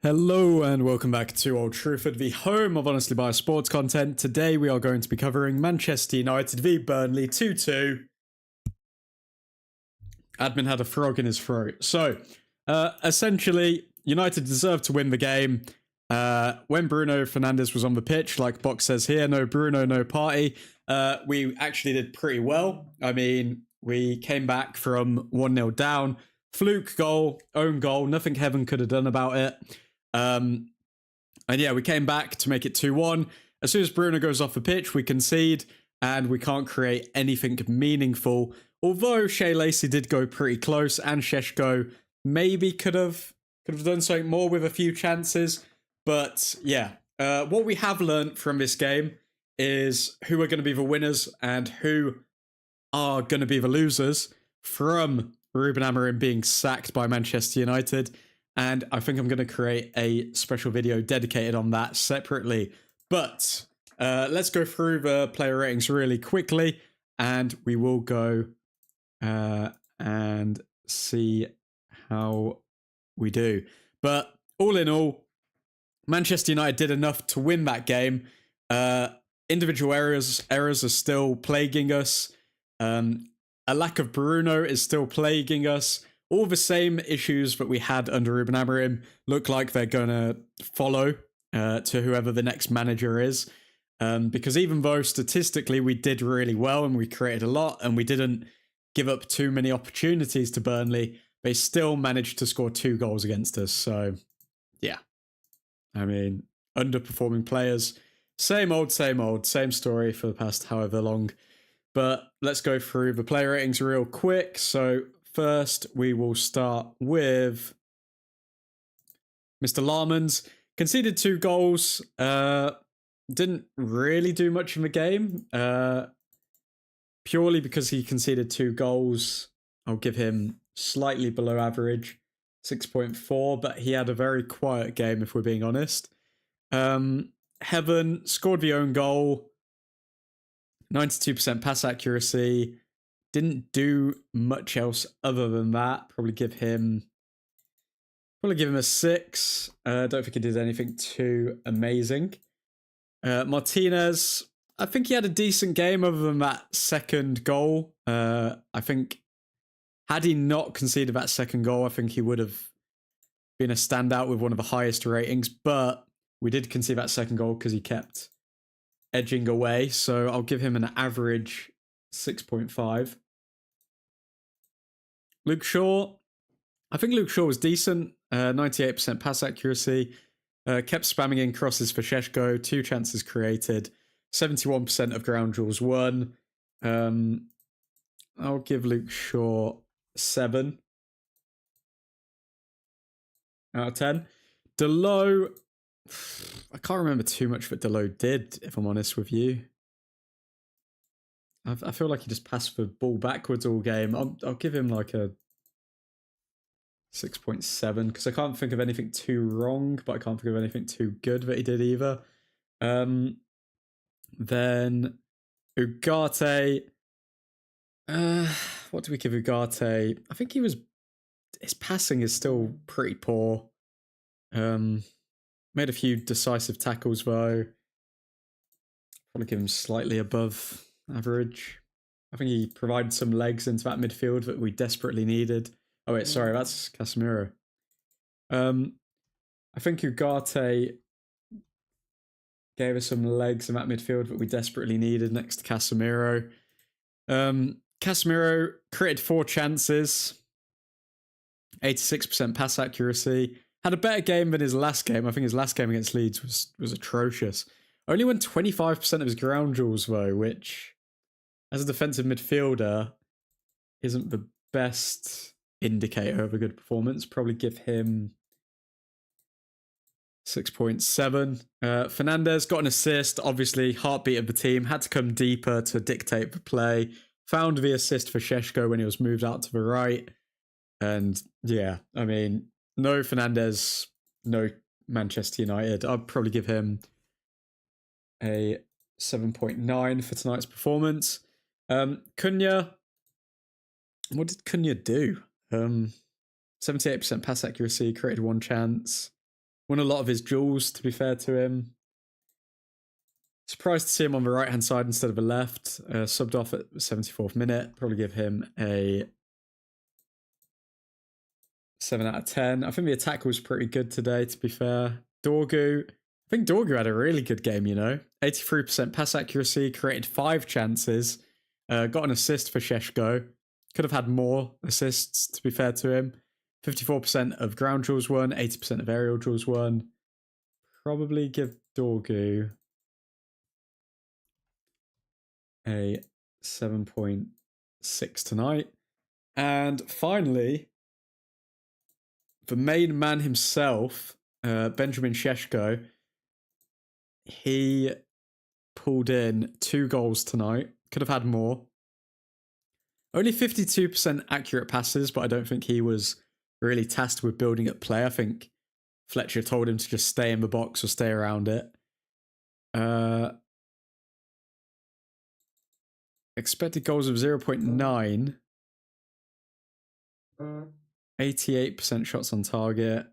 Hello and welcome back to Old Trafford, the home of honestly biased sports content. Today we are going to be covering Manchester United v Burnley 2-2. Admin had a frog in his throat. So, essentially, United deserved to win the game. When Bruno Fernandes was on the pitch, like Box says here, no Bruno, no party. We actually did pretty well. I mean, we came back from 1-0 down. Fluke goal, own goal, nothing Heaven could have done about it. And yeah, we came back to make it 2-1. As soon as Bruno goes off the pitch, we concede and we can't create anything meaningful. Although Shea Lacey did go pretty close and Sesko maybe could have done something more with a few chances. But yeah, what we have learned from this game is who are going to be the winners and who are going to be the losers from Ruben Amorim being sacked by Manchester United. And I think I'm going to create a special video dedicated on that separately. But let's go through the player ratings really quickly. And we will go and see how we do. But all in all, Manchester United did enough to win that game. Individual errors are still plaguing us. A lack of Bruno is still plaguing us. All the same issues that we had under Ruben Amorim look like they're going to follow to whoever the next manager is. Because even though statistically we did really well and we created a lot and we didn't give up too many opportunities to Burnley, they still managed to score 2 goals against us. So, yeah. I mean, underperforming players. Same old, same story for the past however long. But let's go through the player ratings real quick. So, first, we will start with Mr. Larmans. Conceded 2 goals. Didn't really do much in the game. Purely because he conceded 2 goals. I'll give him slightly below average, 6.4. But he had a very quiet game, if we're being honest. Heaven scored the own goal. 92% pass accuracy. Didn't do much else other than that. Probably give him a 6. Don't think he did anything too amazing. Martinez, I think he had a decent game other than that second goal. I think had he not conceded that second goal, I think he would have been a standout with one of the highest ratings. But we did concede that second goal because he kept edging away. So I'll give him an average 6.5. Luke Shaw, I think Luke Shaw was decent. 98% pass accuracy. Kept spamming in crosses for Sesko. 2 chances created. 71% of ground duels won. I'll give Luke Shaw 7 out of 10. Delo, I can't remember too much what Delo did, if I'm honest with you. I feel like he just passed the ball backwards all game. I'll give him like a 6.7 because I can't think of anything too wrong, but I can't think of anything too good that he did either. Then Ugarte. What do we give Ugarte? I think his passing is still pretty poor. Made a few decisive tackles though. Probably give him slightly above average. I think he provided some legs into that midfield that we desperately needed. Oh wait, sorry, that's Casemiro. I think Ugarte gave us some legs in that midfield that we desperately needed next to Casemiro. Casemiro created 4 chances. 86% pass accuracy. Had a better game than his last game. I think his last game against Leeds was atrocious. Only won 25% of his ground duels though, which as a defensive midfielder isn't the best indicator of a good performance. Probably give him 6.7. Fernandes got an assist. Obviously, heartbeat of the team. Had to come deeper to dictate the play. Found the assist for Sesko when he was moved out to the right. And yeah, I mean, no Fernandes, no Manchester United. I'd probably give him a 7.9 for tonight's performance. Cunha, what did Cunha do? 78% pass accuracy, created 1 chance. Won a lot of his duels, to be fair to him. Surprised to see him on the right-hand side instead of the left. Subbed off at the 74th minute. Probably give him a 7 out of 10. I think the attack was pretty good today, to be fair. Dorgu. I think Dorgu had a really good game, 83% pass accuracy, created 5 chances. Got an assist for Sesko. Could have had more assists, to be fair to him. 54% of ground duels won, 80% of aerial duels won. Probably give Dorgu a 7.6 tonight. And finally, the main man himself, Benjamin Sesko, he pulled in 2 goals tonight. Could have had more. Only 52% accurate passes, but I don't think he was really tasked with building up play. I think Fletcher told him to just stay in the box or stay around it. Expected goals of 0.9. 88% shots on target.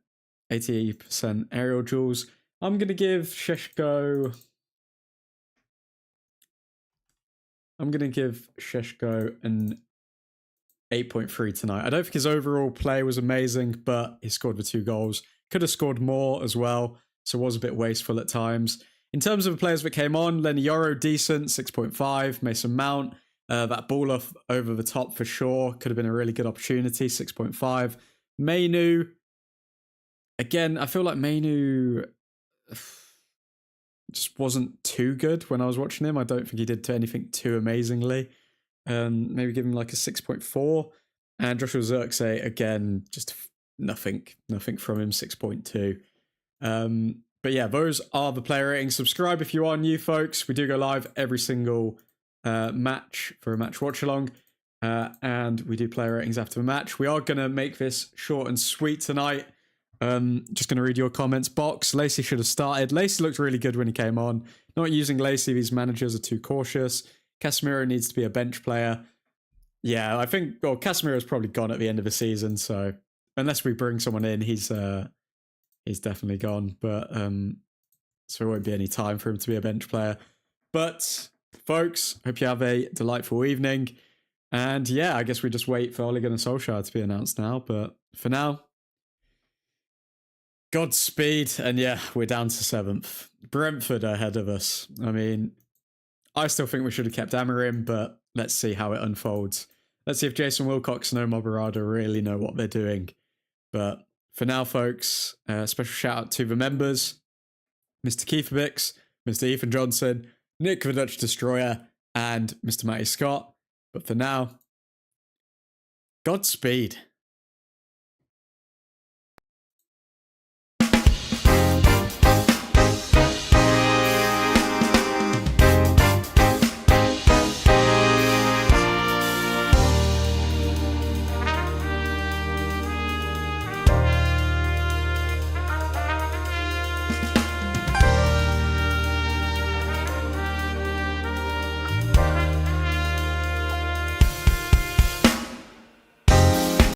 88% aerial duels. I'm going to give Sesko... an 8.3 tonight. I don't think his overall play was amazing, but he scored the 2 goals. Could have scored more as well, so was a bit wasteful at times. In terms of the players that came on, Lenny Yoro, decent, 6.5. Mason Mount, that ball off over the top for sure. Could have been a really good opportunity, 6.5. Mainu, again, I feel like Mainu just wasn't too good when I was watching him. I don't think he did anything too amazingly. Maybe give him like a 6.4. And Joshua Zirkzee, again, just nothing from him, 6.2. But yeah, those are the player ratings. Subscribe if you are new, folks. We do go live every single match for a match watch along. And we do player ratings after the match. We are going to make this short and sweet tonight. Just going to read your comments. Box, Lacey should have started. Lacey looked really good when he came on. Not using Lacey, these managers are too cautious. Casemiro needs to be a bench player. Yeah, I think, well, Casemiro's probably gone at the end of the season, so unless we bring someone in, he's definitely gone. But so there won't be any time for him to be a bench player. But folks, hope you have a delightful evening. And yeah, I guess we just wait for Ole Gunnar Solskjaer to be announced now. But for now, Godspeed. And yeah, we're down to 7th. Brentford ahead of us. I mean, I still think we should have kept Amorim, but let's see how it unfolds. Let's see if Jason Wilcox and Omar Barada really know what they're doing. But for now, folks, special shout out to the members, Mr. Kieferbix, Mr. Ethan Johnson, Nick the Dutch Destroyer, and Mr. Matty Scott. But for now, Godspeed.